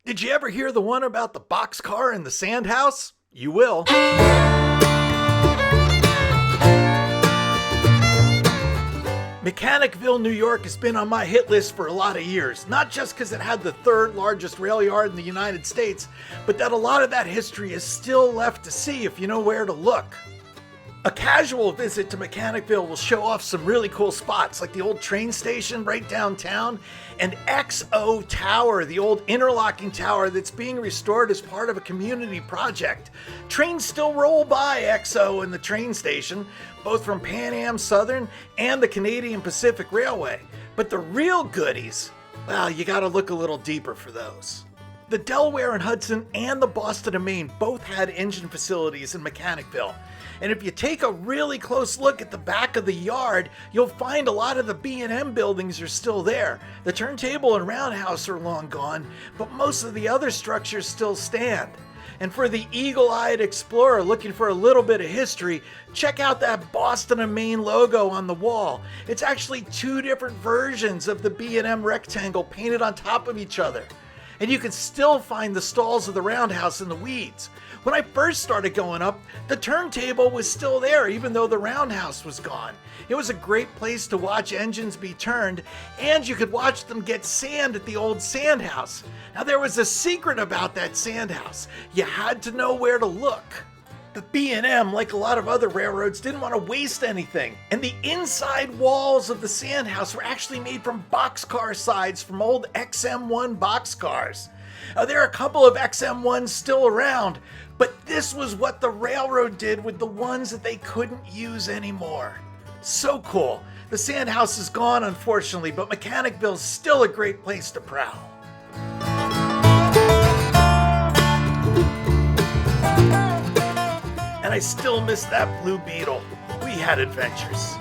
Did you ever hear the one about the boxcar and the sandhouse? You will. Mechanicville, New York has been on my hit list for a lot of years, not just because it had the third largest rail yard in the United States, but that a lot of that history is still left to see if you know where to look. A casual visit to Mechanicville will show off some really cool spots like the old train station right downtown and XO Tower, the old interlocking tower that's being restored as part of a community project. Trains still roll by XO and the train station, both from Pan Am Southern and the Canadian Pacific Railway. But the real goodies, well, you gotta look a little deeper for those. The Delaware and Hudson and the Boston Maine both had engine facilities in Mechanicville. And if you take a really close look at the back of the yard, you'll find a lot of the B&M buildings are still there. The turntable and roundhouse are long gone, but most of the other structures still stand. And for the eagle-eyed explorer looking for a little bit of history, check out that Boston and Maine logo on the wall. It's actually two different versions of the B&M rectangle painted on top of each other. And you can still find the stalls of the roundhouse in the weeds. When I first started going up, the turntable was still there even though the roundhouse was gone. It was a great place to watch engines be turned, and you could watch them get sand at the old sandhouse. Now there was a secret about that sandhouse. You had to know where to look. The B&M, like a lot of other railroads, didn't want to waste anything, and the inside walls of the sandhouse were actually made from boxcar sides from old XM1 boxcars. There are a couple of XM1s still around, but this was what the railroad did with the ones that they couldn't use anymore. So cool. The sandhouse is gone, unfortunately, but Mechanicville's still a great place to prowl. And I still miss that Blue Beetle. We had adventures.